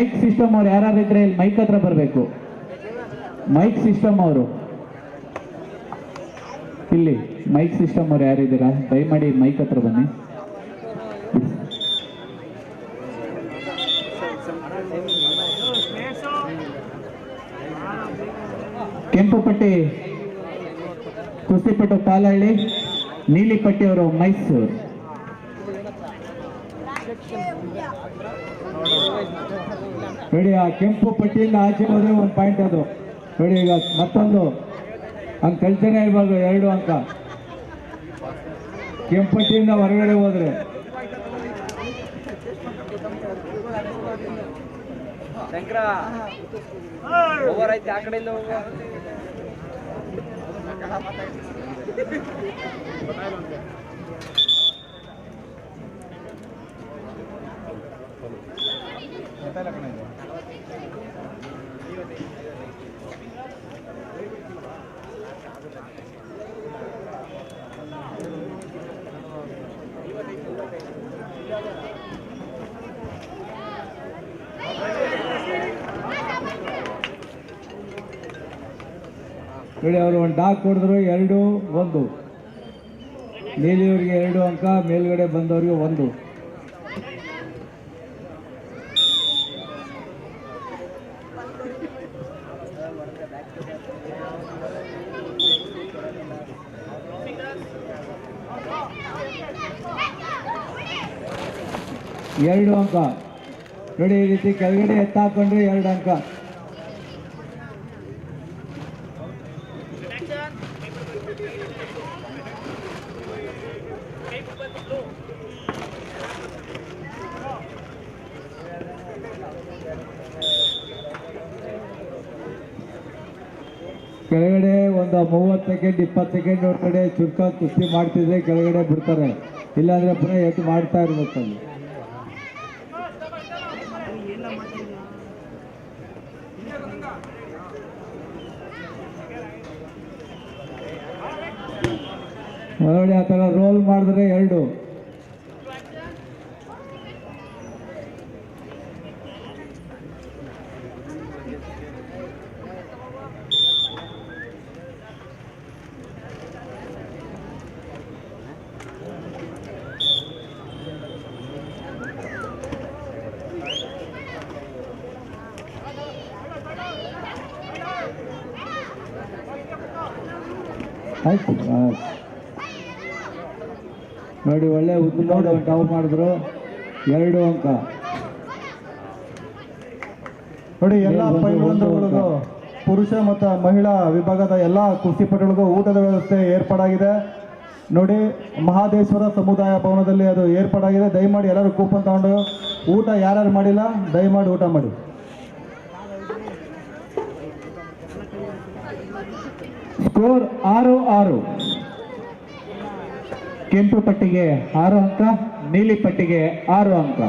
Mic system ಅವ್ರು ಯಾರು ಇದ್ರೆ ಇಲ್ಲಿ ಮೈಕ್ ಹತ್ರ ಬರಬೇಕು. ಮೈಕ್ ಸಿಸ್ಟಮ್ ಅವರು ಇಲ್ಲಿ ಮೈಕ್ ಸಿಸ್ಟಮ್ ಅವ್ರು ಯಾರಿದ್ದೀರಾ ದಯಮಾಡಿ ಮೈಕ್ ಹತ್ರ ಬನ್ನಿ. ಕೆಂಪು ಪಟ್ಟಿ ಕುಸ್ತಿಪಟ್ಟು ಪಾಲಹಳ್ಳಿ, ನೀಲಿ ಪಟ್ಟಿಯವರು ಮೈಸೂರು. ನೋಡಿ ಆ ಕೆಂಪು ಪಟ್ಟಿಯಿಂದ ಆಚೆ ಹೋದ್ರೆ ಒಂದು ಪಾಯಿಂಟ್ ಅದು ನೋಡಿ. ಈಗ ಮತ್ತೊಂದು ಹಂಗೆ ಕಳ್ತಾನೆ ಇರ್ಬಾರ್ದು, 2 ಅಂಕ ಕೆಂಪು ಪಟ್ಟಿಯಿಂದ ಹೊರಗಡೆ ಹೋದ್ರೆ. ಆ ಕಡೆಯಿಂದ ನೋಡಿ ಅವರು ಒಂದು ಡಾಕ್ ಕೊಡಿದ್ರು, 2-1. ನೀಲಿಯವರಿಗೆ 2 ಅಂಕ, ಮೇಲ್ಗಡೆ ಬಂದವರಿಗೆ 1. ಎರಡು ಅಂಕ ನೋಡಿ. ಈ ರೀತಿ ಕೆಳಗಡೆ ಎತ್ತಾಕೊಂಡ್ರೆ 2 ಅಂಕ. ಕೆಳಗಡೆ ಒಂದು 30 ಸೆಕೆಂಡ್ 20 ಸೆಕೆಂಡ್ ಹೊರಗಡೆ ಚುರುಕ ಕುಸ್ತಿ ಮಾಡ್ತಿದ್ರೆ ಕೆಳಗಡೆ ಬಿಡ್ತಾರೆ, ಇಲ್ಲಾಂದ್ರೆ ಪುನಃ ಎದ್ದು ಮಾಡ್ತಾ ಇರ್ಬೇಕಲ್ಲಿ. ನೋಡಿ ಆ ಥರ ರೋಲ್ ಮಾಡಿದ್ರೆ 2. ಆಯ್ತು ನೋಡಿ, ಒಳ್ಳೆ ಉದ್ದು ನೋಡಿ ಟವ್ ಮಾಡಿದ್ರು, 2 ಅಂಕ. ನೋಡಿ ಎಲ್ಲ ಪೈಲ್ವಾನರುಗಳಿಗೂ ಪುರುಷ ಮತ್ತು ಮಹಿಳಾ ವಿಭಾಗದ ಎಲ್ಲ ಕುಸ್ತಿಪಟುಗಳಿಗೂ ಊಟದ ವ್ಯವಸ್ಥೆ ಏರ್ಪಾಡಾಗಿದೆ. ನೋಡಿ ಮಹಾದೇಶ್ವರ ಸಮುದಾಯ ಭವನದಲ್ಲಿ ಅದು ಏರ್ಪಾಡಾಗಿದೆ. ದಯಮಾಡಿ ಎಲ್ಲರೂ ಕೂಪನ್ ತಗೊಂಡು ಊಟ ಯಾರ್ಯಾರು ಮಾಡಿಲ್ಲ ದಯಮಾಡಿ ಊಟ ಮಾಡಿ. ಸ್ಕೋರ್ 6-6. ಕೆಂಪು ಪಟ್ಟಿಗೆ 6 ಅಂಕ, ನೀಲಿ ಪಟ್ಟಿಗೆ 6 ಅಂಕ.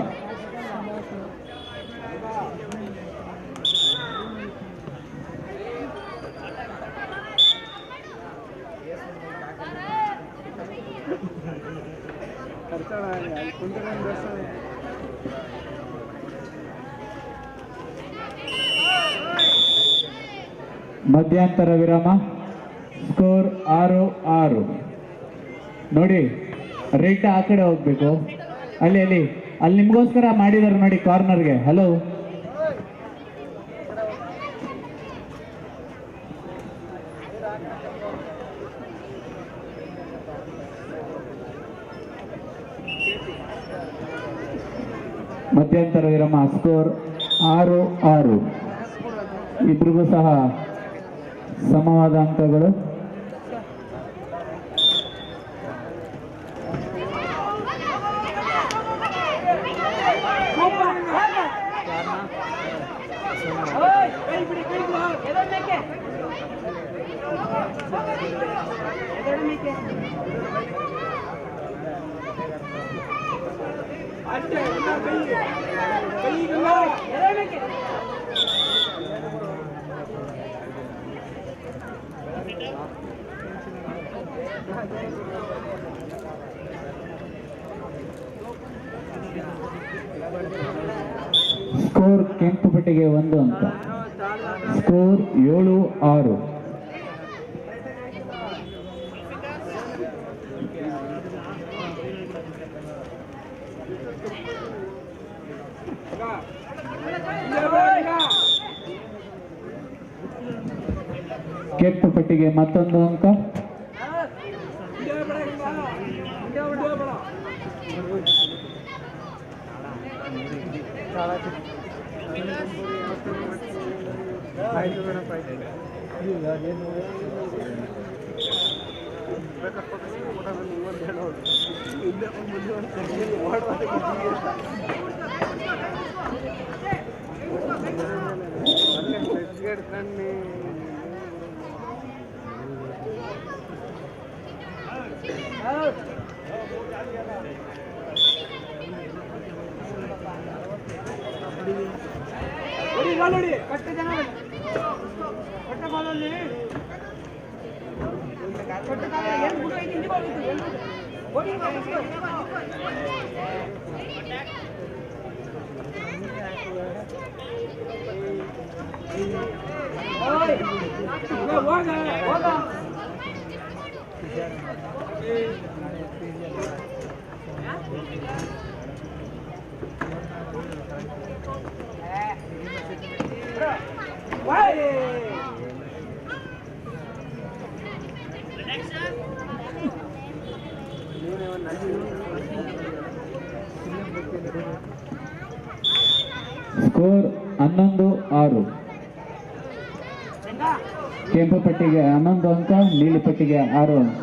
ಮಧ್ಯಂತರ ವಿರಾಮ. ಸ್ಕೋರ್ 6-6. ನೋಡಿ ರೆಡ್ ಆ ಕಡೆ ಹೋಗ್ಬೇಕು. ಅಲ್ಲಿ ನಿಮ್ಗೋಸ್ಕರ ಮಾಡಿದಾರೆ ನೋಡಿ ಕಾರ್ನರ್ಗೆ. ಹಲೋ ಮಧ್ಯಂತರ ವಿರಾಮ. ಸ್ಕೋರ್ 6-6. ಇಬ್ರಿಗೂ ಸಹ ಸಮವಾದ ಅಂಕಗಳು. ಸ್ಕೋರ್ ಕೆಂಪು ಪಟ್ಟಿಗೆ 1 ಅಂಕ. ಸ್ಕೋರ್ 7-6. ಕೆಂಪು ಪಟ್ಟಿಗೆ ಮತ್ತೊಂದು ಅಂಕ. ಸ್ಕೋರ್ 11-6. ಕೆಂಪು ಪಟ್ಟಿಗೆ 11 ಅಂಕ, ನೀಲಿ ಪಟ್ಟಿಗೆ 6 ಅಂಕ.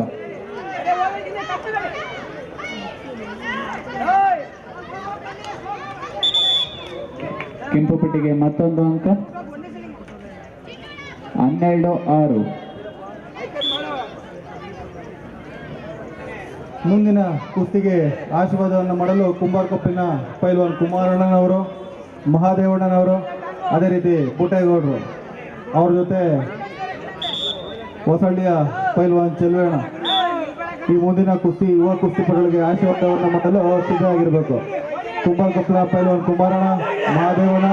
ಕೆಂಪು ಪಟ್ಟಿಗೆ ಮತ್ತೊಂದು ಅಂಕ. 12-6. ಮುಂದಿನ ಕುಸ್ತಿಗೆ ಆಶೀರ್ವಾದವನ್ನು ಮಾಡಲು ಕುಂಬಾರಕೊಪ್ಪಿನ ಪೈಲ್ವಾನ್ ಕುಮಾರಣ್ಣನವರು, ಮಹಾದೇವಣ್ಣನವರು, ಅದೇ ರೀತಿ ಪುಟ್ಟೇಗೌಡರು ಅವ್ರ ಜೊತೆ ಹೊಸಳ್ಳಿಯ ಪೈಲ್ವಾನ್ ಚೆಲುವಣ್ಣ ಈ ಮುಂದಿನ ಕುಸ್ತಿ ಯುವ ಕುಸ್ತಿಪಟುಗಳಿಗೆ ಆಶೀರ್ವಾದವನ್ನು ಮಾಡಲು ಸಿದ್ಧವಾಗಿರಬೇಕು. ಕುಂಬಾರಕೊಪ್ಪಿನ ಪೈಲ್ವಾನ್ ಕುಮಾರಣ್ಣ, ಮಹಾದೇವಣ್ಣ,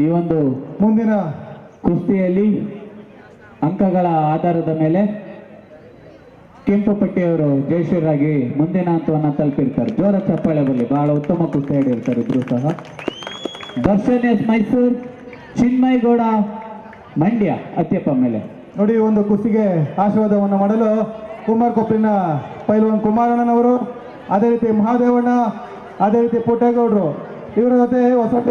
ಈ ಒಂದು ಮುಂದಿನ ಕುಸ್ತಿಯಲ್ಲಿ ಅಂಕಗಳ ಆಧಾರದ ಮೇಲೆ ಕೆಂಪು ಪಟ್ಟಿಯವರು ಜಯಶ್ರೀರಾಗಿ ಮುಂದಿನ ಹಂತವನ್ನು ತಲುಪಿರ್ತಾರೆ. ಜೋರ ಚಪ್ಪಾಳೆ ಬರಲಿ. ಬಹಳ ಉತ್ತಮ ಕುಸ್ತಿ ಆಡಿರ್ತಾರೆ ಇಬ್ರು ಸಹ. ದರ್ಶನ್ ಎಸ್ ಮೈಸೂರು, ಚಿನ್ಮಯ್ ಗೌಡ ಮಂಡ್ಯ ಅತ್ಯಪ್ಪ ಮೇಲೆ. ನೋಡಿ, ಒಂದು ಕುಸ್ತಿಗೆ ಆಶೀರ್ವಾದವನ್ನು ಮಾಡಲು ಕುಮಾರಕೊಪ್ಪಿನ ಪೈಲ್ವಾನ್ ಕುಮಾರಣ್ಣನವರು, ಅದೇ ರೀತಿ ಮಹಾದೇವಣ್ಣ, ಅದೇ ರೀತಿ ಪುಟ್ಟೇಗೌಡರು ಇವರ ಜೊತೆ ಹೊಸ